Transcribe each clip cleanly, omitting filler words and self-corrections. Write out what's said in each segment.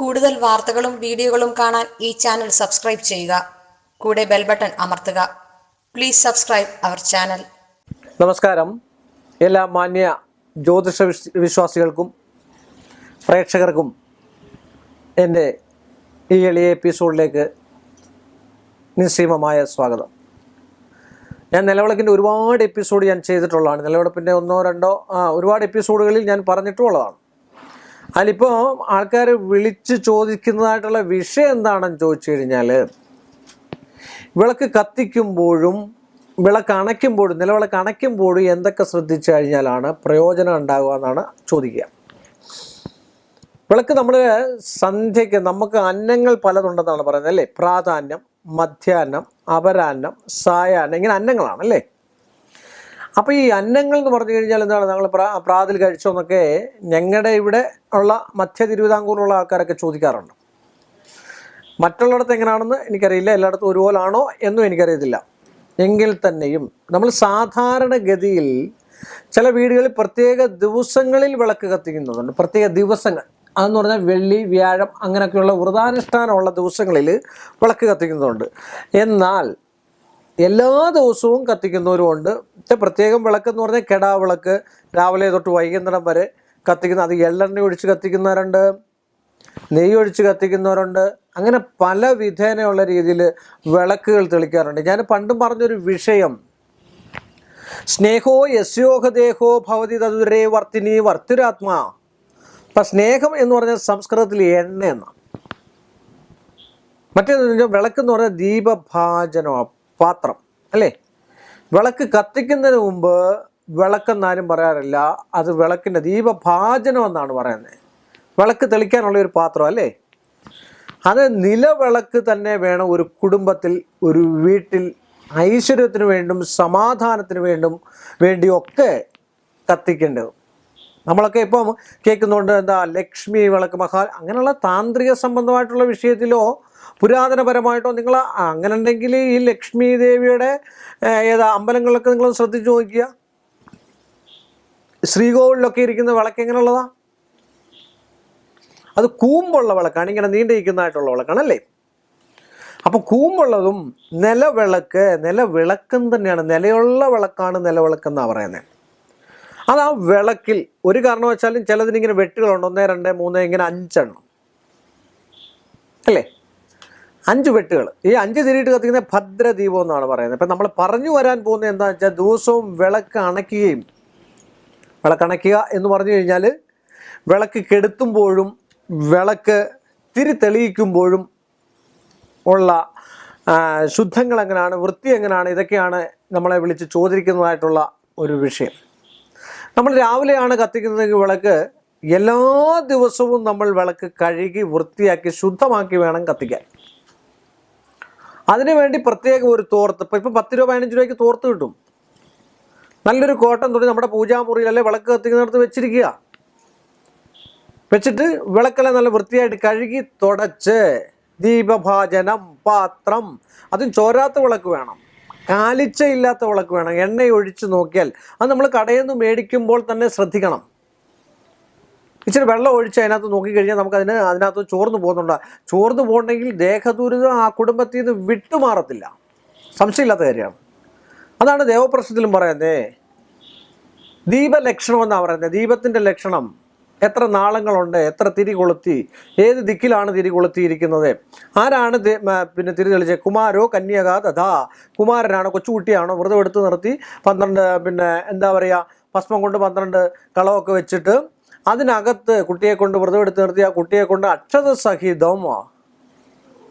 കൂടുതൽ വാർത്തകളും വീഡിയോകളും കാണാൻ ഈ ചാനൽ സബ്സ്ക്രൈബ് ചെയ്യുക. കൂടെ ബെൽ ബട്ടൺ അമർത്തുക. Please subscribe our channel. നമസ്കാരം. എല്ലാ മാന്യ ജ്യോതിഷ വിശ്വാസികൾക്കും പ്രേക്ഷകർക്കും എൻ്റെ ഈ എളിയ എപ്പിസോഡിലേക്ക് നിസ്സീമമായ സ്വാഗതം. ഞാൻ നിലവിളക്കിൻ്റെ ഒരുപാട് എപ്പിസോഡ് ഞാൻ ചെയ്തിട്ടുള്ളതാണ്. നിലവിളപ്പിൻ്റെ ഒന്നോ രണ്ടോ ഒരുപാട് എപ്പിസോഡുകളിൽ ഞാൻ പറഞ്ഞിട്ടുള്ളതാണ്. അതിലിപ്പോൾ ആൾക്കാർ വിളിച്ച് ചോദിക്കുന്നതായിട്ടുള്ള വിഷയം എന്താണെന്ന് ചോദിച്ചു കഴിഞ്ഞാൽ, വിളക്ക് കത്തിക്കുമ്പോഴും വിളക്ക് അണയ്ക്കുമ്പോഴും നിലവിളക്ക് അണയ്ക്കുമ്പോഴും എന്തൊക്കെ ശ്രദ്ധിച്ചു കഴിഞ്ഞാലാണ് പ്രയോജനം ഉണ്ടാകുക എന്നാണ് ചോദിക്കുക. വിളക്ക് നമ്മൾ സന്ധ്യയ്ക്ക് നമുക്ക് അന്നങ്ങൾ പലതുണ്ടെന്നാണ് പറയുന്നത് അല്ലേ? പ്രാധാന്യം, മധ്യാഹ്നം, അപരാഹ്നം, സായാഹ്നം, ഇങ്ങനെ അന്നങ്ങളാണ് അല്ലേ? അപ്പോൾ ഈ അന്നങ്ങൾ എന്ന് പറഞ്ഞു കഴിഞ്ഞാൽ എന്താണ്? ഞങ്ങൾ പ്രാതൽ കഴിച്ചോ എന്നൊക്കെ ഞങ്ങളുടെ ഇവിടെ ഉള്ള മധ്യ തിരുവിതാംകൂറുള്ള ആൾക്കാരൊക്കെ ചോദിക്കാറുണ്ട്. മറ്റുള്ളിടത്ത് എങ്ങനെയാണെന്ന് എനിക്കറിയില്ല, എല്ലായിടത്തും ഒരുപോലാണോ എന്നും എനിക്കറിയത്തില്ല. എങ്കിൽ തന്നെയും നമ്മൾ സാധാരണഗതിയിൽ ചില വീടുകളിൽ പ്രത്യേക ദിവസങ്ങളിൽ വിളക്ക് കത്തിക്കുന്നുണ്ട്. പ്രത്യേക ദിവസങ്ങൾ അതെന്ന് പറഞ്ഞാൽ വെള്ളി, വ്യാഴം അങ്ങനെയൊക്കെയുള്ള വ്രതാനുഷ്ഠാനമുള്ള ദിവസങ്ങളിൽ വിളക്ക് കത്തിക്കുന്നുണ്ട്. എന്നാൽ എല്ലാ ദിവസവും കത്തിക്കുന്നവരുമുണ്ട്. പ്രത്യേകം വിളക്കെന്ന് പറഞ്ഞാൽ കെടാ വിളക്ക് രാവിലെ തൊട്ട് വൈകുന്നേരം വരെ കത്തിക്കുന്ന, അത് എള്ളെണ്ണ ഒഴിച്ച് കത്തിക്കുന്നവരുണ്ട്, നെയ്യ് ഒഴിച്ച് കത്തിക്കുന്നവരുണ്ട്. അങ്ങനെ പല വിധേനയുള്ള രീതിയിൽ വിളക്കുകൾ തെളിക്കാറുണ്ട്. ഞാൻ പണ്ടും പറഞ്ഞൊരു വിഷയം, സ്നേഹോ യസ്യോഹദേഹോ ഭവതി തതുരേ വർത്തിനി വർത്തിരാത്മാ. അപ്പം സ്നേഹം എന്ന് പറഞ്ഞാൽ സംസ്കൃതത്തിൽ എണ്ണ എന്നാണ്. മറ്റേതെന്ന് വിളക്കെന്ന് പറഞ്ഞാൽ ദീപഭാജനമാണ്, പാത്രം അല്ലേ? വിളക്ക് കത്തിക്കുന്നതിന് മുമ്പ് വിളക്കെന്നാരും പറയാറില്ല, അത് വിളക്കിൻ്റെ ദീപഭാജനം എന്നാണ് പറയുന്നത്. വിളക്ക് തെളിക്കാനുള്ള ഒരു പാത്രം അല്ലേ? അത് നിലവിളക്ക് തന്നെ വേണം ഒരു കുടുംബത്തിൽ, ഒരു വീട്ടിൽ ഐശ്വര്യത്തിന് വേണ്ടും സമാധാനത്തിന് വേണ്ടിയൊക്കെ കത്തിക്കേണ്ടത്. നമ്മളൊക്കെ ഇപ്പം കേൾക്കുന്നുണ്ട്, എന്താ ലക്ഷ്മി വിളക്ക്, അങ്ങനെയുള്ള താന്ത്രിക സംബന്ധമായിട്ടുള്ള വിഷയത്തിലോ പുരാതനപരമായിട്ടോ നിങ്ങൾ അങ്ങനെ ഉണ്ടെങ്കിൽ ഈ ലക്ഷ്മി ദേവിയുടെ അമ്പലങ്ങളിലൊക്കെ നിങ്ങൾ ശ്രദ്ധിച്ചു നോക്കിയ ശ്രീകോവിലൊക്കെ ഇരിക്കുന്ന വിളക്ക് എങ്ങനെയുള്ളതാ? അത് കൂമ്പുള്ള വിളക്കാണ്, ഇങ്ങനെ നീണ്ടിരിക്കുന്നതായിട്ടുള്ള വിളക്കാണല്ലേ? അപ്പോൾ കൂമ്പുള്ളതും നിലവിളക്കും തന്നെയാണ്. നിലയുള്ള വിളക്കാണ് നിലവിളക്കെന്നാണ് പറയുന്നത്. അത് ആ വിളക്കിൽ ഒരു കാരണവശാലും ചിലതിനിങ്ങനെ വെട്ടുകളുണ്ട്, 1, 2, 3 ഇങ്ങനെ 5 എണ്ണം അല്ലേ? 5 വെട്ടുകൾ. ഈ 5 തിരിയിട്ട് കത്തിക്കുന്ന ഭദ്രദീപം എന്നാണ് പറയുന്നത്. ഇപ്പം നമ്മൾ പറഞ്ഞു വരാൻ പോകുന്നത് എന്താണെന്ന് വെച്ചാൽ, ദിവസവും വിളക്ക് അണയ്ക്കുക എന്ന് പറഞ്ഞു കഴിഞ്ഞാൽ വിളക്ക് കെടുത്തുമ്പോഴും വിളക്ക് തിരി തെളിയിക്കുമ്പോഴും ഉള്ള ശുദ്ധങ്ങൾ എങ്ങനെയാണ്, വൃത്തി എങ്ങനെയാണ്, ഇതൊക്കെയാണ് നമ്മളെ വിളിച്ച് ചോദിക്കുന്നതായിട്ടുള്ള ഒരു വിഷയം. നമ്മൾ രാവിലെയാണ് കത്തിക്കുന്നതെങ്കിൽ വിളക്ക് എല്ലാ ദിവസവും നമ്മൾ വിളക്ക് കഴുകി വൃത്തിയാക്കി ശുദ്ധമാക്കി വേണം കത്തിക്കാൻ. അതിനുവേണ്ടി പ്രത്യേക ഒരു തോർത്ത്, ഇപ്പം 10 രൂപ 15 രൂപയ്ക്ക് തോർത്ത് കിട്ടും. നല്ലൊരു കോട്ടൺ തുണി നമ്മുടെ പൂജാമുറിയിലല്ലേ വിളക്ക് കത്തിക്കുന്നിടത്ത് വെച്ചിട്ട് വിളക്കെല്ലാം നല്ല വൃത്തിയായിട്ട് കഴുകി തുടച്ച് ദീപഭാജനം, പാത്രം, അതും ചോരാത്ത വിളക്ക് വേണം, കാലിച്ചയില്ലാത്ത വിളക്ക് വേണം. എണ്ണ ഒഴിച്ച് നോക്കിയാൽ അത് നമ്മൾ കടയിൽ നിന്ന് മേടിക്കുമ്പോൾ തന്നെ ശ്രദ്ധിക്കണം. ഇച്ചിരി വെള്ളം ഒഴിച്ച് അതിനകത്ത് നോക്കിക്കഴിഞ്ഞാൽ അതിനകത്ത് ചോർന്നു പോകണമെങ്കിൽ ദേഹദുരിതം ആ കുടുംബത്തിൽ നിന്ന് വിട്ടുമാറത്തില്ല, സംശയമില്ലാത്ത കാര്യമാണ്. അതാണ് ദേവപ്രശ്നത്തിലും പറയുന്നത്. ദീപലക്ഷണം എന്നാണ് പറയുന്നത്. ദീപത്തിൻ്റെ ലക്ഷണം, എത്ര നാളങ്ങളുണ്ട്, എത്ര തിരി കൊളുത്തി, ഏത് ദിക്കിലാണ് തിരി കൊളുത്തിയിരിക്കുന്നത്, ആരാണ് തിരി തെളിച്ചത്, കുമാരോ കന്യക തഥാ, കുമാരനാണോ കൊച്ചുകുട്ടിയാണോ, വ്രതം എടുത്ത് നിർത്തി 12 ഭസ്മം കൊണ്ട് 12 കളമൊക്കെ വെച്ചിട്ട് അതിനകത്ത് കുട്ടിയെ കൊണ്ട് വ്രതം എടുത്ത് നിർത്തി ആ കുട്ടിയെ കൊണ്ട് അക്ഷതസഹിതം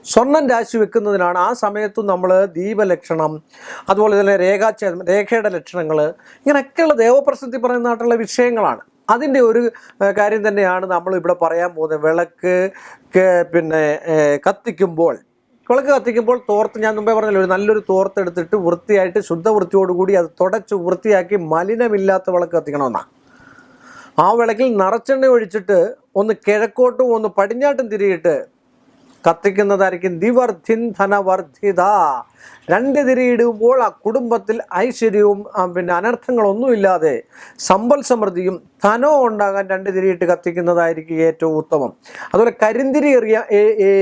സ്വർണം രാശി വെക്കുന്നതിനാണ്. ആ സമയത്തും നമ്മൾ ദീപലക്ഷണം, അതുപോലെ തന്നെ രേഖയുടെ ലക്ഷണങ്ങൾ, ഇങ്ങനെയൊക്കെയുള്ള ദേവപ്രസിദ്ധി പറയുന്നതായിട്ടുള്ള വിഷയങ്ങളാണ്. അതിൻ്റെ ഒരു കാര്യം തന്നെയാണ് നമ്മൾ ഇവിടെ പറയാൻ പോകുന്നത്. വിളക്ക് കത്തിക്കുമ്പോൾ തോർത്ത്, ഞാൻ മുമ്പേ പറഞ്ഞല്ലോ, ഒരു നല്ലൊരു തോർത്ത് എടുത്തിട്ട് വൃത്തിയായിട്ട് ശുദ്ധവൃത്തിയോടുകൂടി അത് തുടച്ച് വൃത്തിയാക്കി മലിനമില്ലാത്ത വിളക്ക് കത്തിക്കണമെന്നാണ്. ആ വിളക്കിൽ നിറച്ചെണ്ണ ഒഴിച്ചിട്ട് ഒന്ന് കിഴക്കോട്ടും ഒന്ന് പടിഞ്ഞാട്ടും തിരിയിട്ട് കത്തിക്കുന്നതായിരിക്കും ദിവർദ്ധിൻ ധനവർദ്ധിത. 2 തിരിയിടുമ്പോൾ ആ കുടുംബത്തിൽ ഐശ്വര്യവും പിന്നെ അനർത്ഥങ്ങളൊന്നുമില്ലാതെ സമ്പൽ സമൃദ്ധിയും ധനവും ഉണ്ടാകാൻ 2 തിരിയിട്ട് കത്തിക്കുന്നതായിരിക്കും ഏറ്റവും ഉത്തമം. അതുപോലെ കരിന്തിരി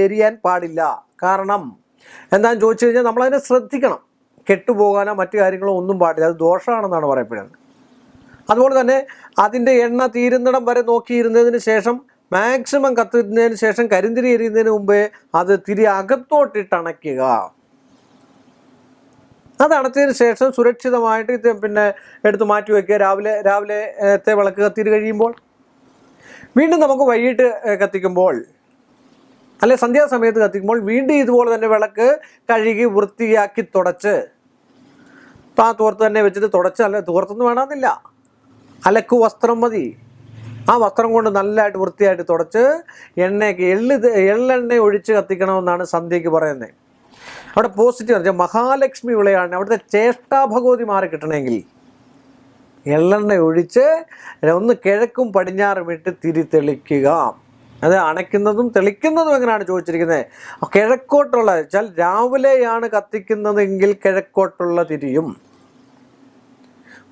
എരിയാൻ പാടില്ല. കാരണം എന്താണെന്ന് ചോദിച്ചു കഴിഞ്ഞാൽ നമ്മളതിനെ ശ്രദ്ധിക്കണം. കെട്ടുപോകാനോ മറ്റു കാര്യങ്ങളോ ഒന്നും പാടില്ല, അത് ദോഷമാണെന്നാണ് പറയപ്പെടുന്നത്. അതുപോലെ തന്നെ അതിൻ്റെ എണ്ണ തീരുന്നിടം വരെ നോക്കിയിരുന്നതിന് ശേഷം മാക്സിമം കത്തുന്നതിന് ശേഷം കരിന്തിരി എരിയുന്നതിന് മുമ്പേ അത് തിരി അകത്തോട്ടിട്ട് അണയ്ക്കുക. അത് അടച്ചതിന് ശേഷം സുരക്ഷിതമായിട്ട് പിന്നെ എടുത്ത് മാറ്റി വയ്ക്കുക. രാവിലത്തെ വിളക്ക് കത്തിയിട്ട് കഴിയുമ്പോൾ വീണ്ടും നമുക്ക് വൈകിട്ട് കത്തിക്കുമ്പോൾ അല്ലെ സന്ധ്യാസമയത്ത് കത്തിക്കുമ്പോൾ വീണ്ടും ഇതുപോലെ തന്നെ വിളക്ക് കഴുകി വൃത്തിയാക്കി തുടച്ച് ആ തോർത്ത് തന്നെ വെച്ചിട്ട് തുടച്ച്, അല്ല തോർത്തൊന്നും വേണമെന്നില്ല, അലക്കു വസ്ത്രം മതി. ആ വസ്ത്രം കൊണ്ട് നല്ലതായിട്ട് വൃത്തിയായിട്ട് തുടച്ച് എള്ളെണ്ണ ഒഴിച്ച് കത്തിക്കണമെന്നാണ് സന്ധ്യയ്ക്ക് പറയുന്നത്. അവിടെ പോസിറ്റീവ് എന്ന് വെച്ചാൽ മഹാലക്ഷ്മി വിളയാണ്. അവിടുത്തെ ചേഷ്ടാഭഗവതി മാറി കിട്ടണമെങ്കിൽ എള്ളെണ്ണ ഒഴിച്ച് ഒന്ന് കിഴക്കും പടിഞ്ഞാറും ഇട്ട് തിരി തെളിക്കുക. അത് അണയ്ക്കുന്നതും തെളിക്കുന്നതും എങ്ങനെയാണ് ചോദിച്ചിരിക്കുന്നത്? കിഴക്കോട്ടുള്ള വെച്ചാൽ രാവിലെയാണ് കത്തിക്കുന്നതെങ്കിൽ കിഴക്കോട്ടുള്ള തിരിയും,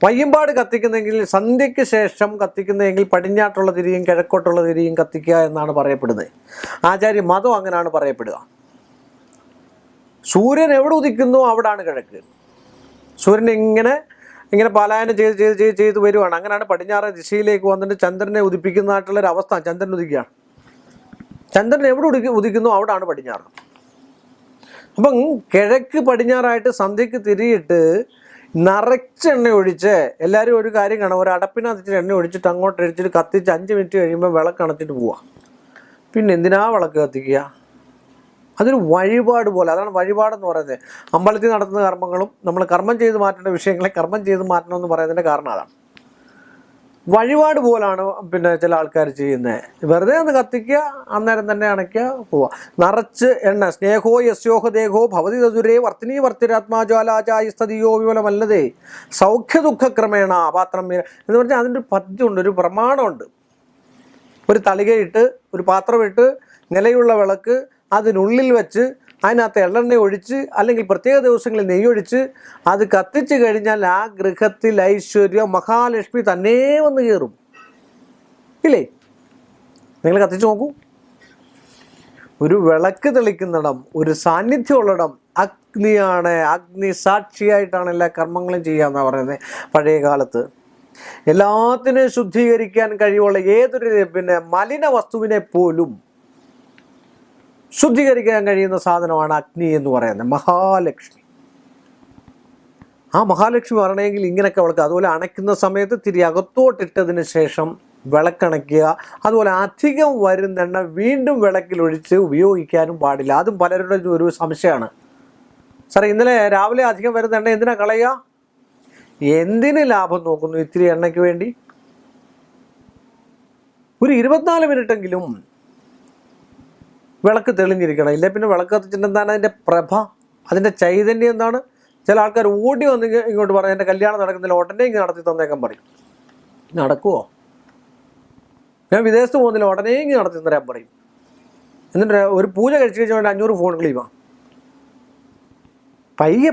വയ്യമ്പാട് കത്തിക്കുന്നെങ്കിൽ സന്ധ്യയ്ക്ക് ശേഷം കത്തിക്കുന്നതെങ്കിൽ പടിഞ്ഞാട്ടുള്ള തിരിയും കിഴക്കോട്ടുള്ള തിരിയും കത്തിക്കുക എന്നാണ് പറയപ്പെടുന്നത്. ആചാര്യ മതം അങ്ങനെയാണ് പറയപ്പെടുക. സൂര്യൻ എവിടെ ഉദിക്കുന്നു അവിടാണ് കിഴക്ക്. സൂര്യൻ ഇങ്ങനെ പലായനം ചെയ്ത് വരുവാണ്. അങ്ങനെയാണ് പടിഞ്ഞാറ് ദിശയിലേക്ക് വന്നിട്ട് ചന്ദ്രനെ ഉദിപ്പിക്കുന്നതായിട്ടുള്ളൊരവസ്ഥ. ചന്ദ്രൻ ഉദിക്കുകയാണ്. ചന്ദ്രൻ എവിടെ ഉദിക്കുന്നു അവിടാണ് പടിഞ്ഞാറ്. അപ്പം കിഴക്ക് പടിഞ്ഞാറായിട്ട് സന്ധ്യയ്ക്ക് തിരിയിട്ട് നിറച്ച് എണ്ണ ഒഴിച്ച്, എല്ലാവരും ഒരു കാര്യം കാണാം, ഒരു അടപ്പിനകത്ത് എണ്ണ ഒഴിച്ചിട്ട് അങ്ങോട്ട് അടിച്ചിട്ട് കത്തിച്ച് 5 മിനിറ്റ് കഴിയുമ്പോൾ വിളക്ക് അണച്ചിട്ട് പോവാം. പിന്നെ എന്തിനാ വിളക്ക് കത്തിക്കുക? അതൊരു വഴിപാട് പോലെ. അതാണ് വഴിപാടെന്ന് പറയുന്നത്. അമ്പലത്തിൽ നടത്തുന്ന കർമ്മങ്ങളും നമ്മൾ കർമ്മം ചെയ്ത് മാറ്റേണ്ട വിഷയങ്ങളെ കർമ്മം ചെയ്ത് മാറ്റണമെന്ന് പറയുന്നതിൻ്റെ കാരണം അതാണ്. വഴിപാട് പോലാണ് പിന്നെ ചില ആൾക്കാർ ചെയ്യുന്നത്. വെറുതെ ഒന്ന് കത്തിക്കുക, അന്നേരം തന്നെ അണയ്ക്കുക, പോവുക. നിറച്ച് എണ്ണ. സ്നേഹോ യസ്യോഹ ദേഹോ ഭവതി തതുരേ വർത്തിനി വർത്തിരാത്മാജ്വാലാചായിസ്തീയോ വിമലമല്ലതേ സൗഖ്യ ദുഃഖക്രമേണ പാത്രം എന്ന് പറഞ്ഞാൽ അതിൻ്റെ ഒരു പദ്യമുണ്ട്, ഒരു പ്രമാണമുണ്ട്. ഒരു തളികയിട്ട് ഒരു പാത്രമിട്ട് നിലയുള്ള വിളക്ക് അതിനുള്ളിൽ വെച്ച് അതിനകത്ത് എള്ളെണ്ണ ഒഴിച്ച് അല്ലെങ്കിൽ പ്രത്യേക ദിവസങ്ങളിൽ നെയ്യൊഴിച്ച് അത് കത്തിച്ച് കഴിഞ്ഞാൽ ആ ഗൃഹത്തിൽ ഐശ്വര്യം മഹാലക്ഷ്മി തന്നെ വന്ന് കയറും. ഇല്ലേ? നിങ്ങൾ കത്തിച്ച് നോക്കൂ. ഒരു വിളക്ക് തെളിക്കുന്നിടം, ഒരു സാന്നിധ്യമുള്ളിടം അഗ്നിയാണ്. അഗ്നി സാക്ഷിയായിട്ടാണ് എല്ലാ കർമ്മങ്ങളും ചെയ്യാമെന്നാണ് പറയുന്നത്. പഴയ കാലത്ത് എല്ലാത്തിനെയും ശുദ്ധീകരിക്കാൻ കഴിവുള്ള ഏതൊരു പിന്നെ മലിന വസ്തുവിനെ പോലും ശുദ്ധീകരിക്കാൻ കഴിയുന്ന സാധനമാണ് അഗ്നി എന്ന് പറയുന്നത്, മഹാലക്ഷ്മി. ആ മഹാലക്ഷ്മി വരണമെങ്കിൽ ഇങ്ങനെയൊക്കെ വിളക്ക്. അതുപോലെ അണയ്ക്കുന്ന സമയത്ത് തിരി അകത്തോട്ടിട്ടതിന് ശേഷം വിളക്കണയ്ക്കുക. അതുപോലെ അധികം വരുന്നെണ്ണ വീണ്ടും വിളക്കിലൊഴിച്ച് ഉപയോഗിക്കാനും പാടില്ല. അതും പലരുടെ ഒരു സംശയമാണ്. സാറേ, ഇന്നലെ രാവിലെ അധികം വരുന്ന എണ്ണ എന്തിനാ കളയുക? എന്തിന് ലാഭം നോക്കുന്നു ഇത്തിരി എണ്ണയ്ക്ക് വേണ്ടി? ഒരു 24 മിനിറ്റെങ്കിലും വിളക്ക് തെളിഞ്ഞിരിക്കണം. ഇല്ല പിന്നെ വിളക്ക് കത്തിച്ചിട്ട് എന്താണ് അതിൻ്റെ പ്രഭ, അതിൻ്റെ ചൈതന്യം എന്താണ്? ചില ആൾക്കാർ ഓടി വന്ന് ഇങ്ങോട്ട് പറയും എൻ്റെ കല്യാണം നടക്കുന്നില്ല, ഉടനെ ഇങ്ങനെ നടത്തി തന്നേക്കാൻ പറയും. നടക്കുമോ? ഞാൻ വിദേശത്ത് പോകുന്നില്ല, ഉടനെ ഇങ്ങനെ നടത്തി തരാൻ പറയും. എന്നിട്ട് ഒരു പൂജ കഴിച്ച് കഴിഞ്ഞാൽ 500 ഫോൺ ക്ലീമാ. പയ്യെ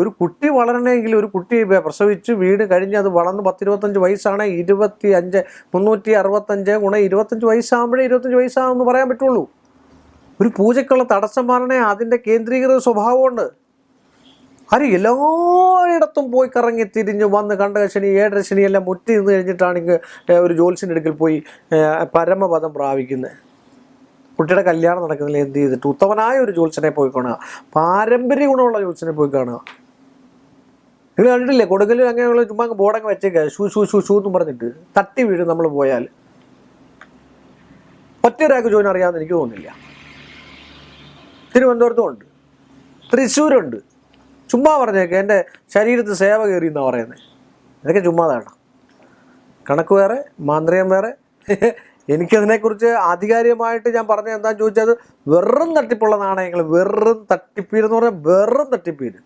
ഒരു കുട്ടി വളരണമെങ്കിൽ, ഒരു കുട്ടി പ്രസവിച്ച് വീട് കഴിഞ്ഞ് അത് വളർന്ന് 10-25 വയസ്സാണ്. 365 × 25 വയസ്സാകുമ്പോഴേ 25 വയസ്സാകുമെന്ന് പറയാൻ പറ്റുള്ളൂ. ഒരു പൂജയ്ക്കുള്ള തടസ്സം മാറണേ അതിൻ്റെ കേന്ദ്രീകൃത സ്വഭാവമുണ്ട്. അത് എല്ലായിടത്തും പോയി കറങ്ങി തിരിഞ്ഞ് വന്ന് കണ്ടകശനി 7 ശനി എല്ലാം മുറ്റി നിന്ന് കഴിഞ്ഞിട്ടാണെങ്കിൽ ഒരു ജ്യോത്സ്യൻ്റെ അടുക്കൽ പോയി പരമപദം പ്രാപിക്കുന്നത്. കുട്ടിയുടെ കല്യാണം നടക്കുന്നില്ല, എന്ത് ചെയ്തിട്ട്? ഉത്തമനായ ഒരു ജ്യോത്സ്യനെ പോയി കാണുക, പാരമ്പര്യ ഗുണമുള്ള ജ്യോത്സ്യനെ പോയി കാണുക. നിങ്ങൾ കണ്ടിട്ടില്ലേ? കൊടുക്കലും അങ്ങനെയുള്ള ചുമ്മാ ബോർഡങ്ങ് വെച്ചേക്കുക, ഷൂ എന്നും പറഞ്ഞിട്ട് തട്ടി വീഴും നമ്മൾ പോയാൽ. ഒറ്റൊരാൾക്ക് ജോയിൻ അറിയാമെന്ന് എനിക്ക് തോന്നുന്നില്ല. തിരുവനന്തപുരത്തും ഉണ്ട്, തൃശ്ശൂരുണ്ട്. ചുമ്മാ പറഞ്ഞേക്കെ എൻ്റെ ശരീരത്ത് സേവ കയറി എന്നാണ് പറയുന്നത്. ഇതൊക്കെ ചുമ്മാതാണ്. കണക്ക് വേറെ, മാന്ത്രികം വേറെ. എനിക്കതിനെക്കുറിച്ച് ആധികാരികമായിട്ട് ഞാൻ പറഞ്ഞത് എന്താണെന്ന് ചോദിച്ചാൽ അത് വെറും തട്ടിപ്പുള്ള നാണയങ്ങൾ, വെറും തട്ടിപ്പീരെന്ന് പറഞ്ഞാൽ വെറും തട്ടിപ്പീര്.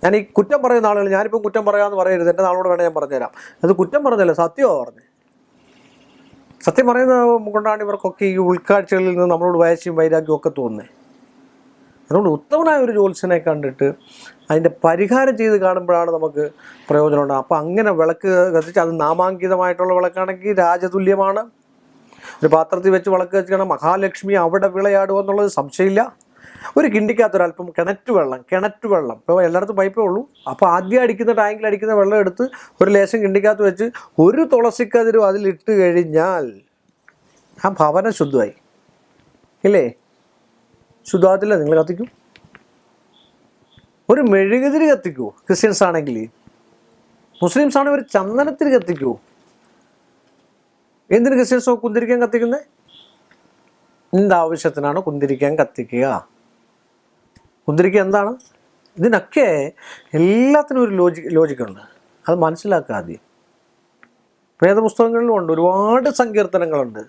ഞാൻ ഈ കുറ്റം പറയുന്ന ആളുകൾ, ഞാനിപ്പം കുറ്റം പറയാമെന്ന് പറയരുത്, എൻ്റെ നാളോട് വേണേൽ ഞാൻ പറഞ്ഞുതരാം. അത് കുറ്റം പറഞ്ഞല്ലോ, സത്യമാണ് പറഞ്ഞത്. സത്യം പറയുന്നത് കൊണ്ടാണ് ഇവർക്കൊക്കെ ഈ ഉൾക്കാഴ്ചകളിൽ നിന്ന് നമ്മളോട് വാശിയും വൈരാഗ്യവും ഒക്കെ തോന്നുന്നത്. അതുകൊണ്ട് ഉത്തമനായ ഒരു ജ്യോത്സ്യനെ കണ്ടിട്ട് അതിൻ്റെ പരിഹാരം ചെയ്ത് കാണുമ്പോഴാണ് നമുക്ക് പ്രയോജനമുണ്ടാകും. അപ്പോൾ അങ്ങനെ വിളക്ക് കത്തിച്ച്, അത് നാമാങ്കിതമായിട്ടുള്ള വിളക്കാണെങ്കിൽ രാജതുല്യമാണ്. ഒരു പാത്രത്തിൽ വെച്ച് വിളക്ക് വെച്ചാൽ മഹാലക്ഷ്മി അവിടെ വിളയാടുക എന്നുള്ളത് സംശയമില്ല. ഒരു കിണ്ടിക്കകത്തൊരല്പം കിണറ്റ് വെള്ളം ഇപ്പോൾ എല്ലായിടത്തും പൈപ്പേ ഉള്ളൂ. അപ്പോൾ ആദ്യം അടിക്കുന്ന ടാങ്കിൽ അടിക്കുന്ന വെള്ളം എടുത്ത് ഒരു ലേശം കിണ്ടിക്കകത്ത് വെച്ച് ഒരു തുളസിക്കതിരും അതിലിട്ട് കഴിഞ്ഞാൽ ആ ഭവനം ശുദ്ധമായി ഇല്ലേ? ശുദ്ധമാകത്തില്ല? നിങ്ങൾ കത്തിക്കൂ. ഒരു മെഴുകുതിരി കത്തിക്കൂ. ക്രിസ്ത്യൻസ് ആണെങ്കിൽ, മുസ്ലിംസ് ആണെങ്കിൽ ഒരു ചന്ദനത്തിരി കത്തിക്കൂ. എന്തിന് ക്രിസ്ത്യൻസോ കുന്തിരിക്കാൻ കത്തിക്കുന്നത്? എന്താവശ്യത്തിനാണ് കുന്തിരിക്കാൻ കത്തിക്കുക? കുന്തിരിക്ക എന്താണ്? ഇതിനൊക്കെ എല്ലാത്തിനും ഒരു ലോജിക്കുണ്ട്. അത് മനസ്സിലാക്കുക ആദ്യം. വേദപുസ്തകങ്ങളിലും ഉണ്ട്, ഒരുപാട് സങ്കീർത്തനങ്ങളുണ്ട്.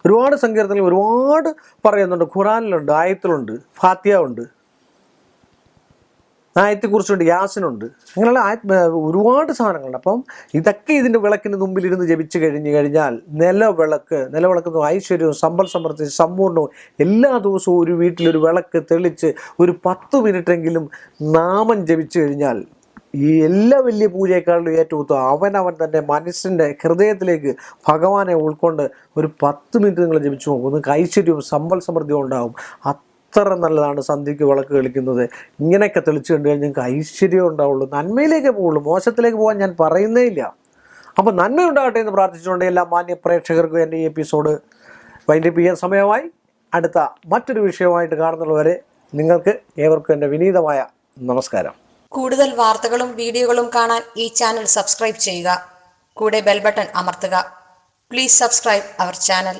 ഒരുപാട് പറയുന്നുണ്ട്. ഖുറാനിലുണ്ട്, ആയത്തിലുണ്ട്, ഫാത്തിഹ ഉണ്ട്, ആയത്തെക്കുറിച്ചുണ്ട്, യാസിനുണ്ട്. അങ്ങനെയുള്ള ഒരുപാട് സാധനങ്ങളുണ്ട്. അപ്പം ഇതൊക്കെ ഇതിൻ്റെ വിളക്കിന് മുമ്പിലിരുന്ന് ജപിച്ച് കഴിഞ്ഞാൽ നിലവിളക്ക് ഐശ്വര്യവും സമ്പൽ സമൃദ്ധി സമ്പൂർണ്ണവും എല്ലാ ദിവസവും ഒരു വീട്ടിലൊരു വിളക്ക് തെളിച്ച് ഒരു 10 മിനിറ്റെങ്കിലും നാമം ജപിച്ചു കഴിഞ്ഞാൽ ഈ എല്ലാ വലിയ പൂജയെക്കാളും ഏറ്റവും അവൻ തന്നെ മനസ്സിൻ്റെ ഹൃദയത്തിലേക്ക് ഭഗവാനെ ഉൾക്കൊണ്ട് ഒരു 10 മിനിറ്റ് നിങ്ങൾ ജപിച്ചു നോക്കും. നിങ്ങൾക്ക് ഐശ്വര്യവും സമ്പൽ സമൃദ്ധിയും ഉണ്ടാകും. അത്ര നല്ലതാണ് സന്ധ്യയ്ക്ക് വിളക്ക് കളിക്കുന്നത്. ഇങ്ങനെയൊക്കെ തെളിച്ച് കണ്ടു കഴിഞ്ഞാൽ നിങ്ങൾക്ക് ഐശ്വര്യം ഉണ്ടാവുള്ളൂ, നന്മയിലേക്ക് പോവുള്ളൂ. മോശത്തിലേക്ക് പോകാൻ ഞാൻ പറയുന്നേ ഇല്ല. അപ്പോൾ നന്മ ഉണ്ടാകട്ടെ എന്ന് പ്രാർത്ഥിച്ചുകൊണ്ട് എല്ലാ മാന്യ പ്രേക്ഷകർക്കും എൻ്റെ ഈ എപ്പിസോഡ് വൈൻഡപ്പ് ചെയ്യാൻ സമയമായി. അടുത്ത മറ്റൊരു വിഷയമായിട്ട് കാണുന്നതുവരെ നിങ്ങൾക്ക് ഏവർക്കും എൻ്റെ വിനീതമായ നമസ്കാരം. കൂടുതൽ വാർത്തകളും വീഡിയോകളും കാണാൻ ഈ ചാനൽ സബ്സ്ക്രൈബ് ചെയ്യുക. കൂടെ ബെൽ ബട്ടൺ അമർത്തുക. Please subscribe our channel.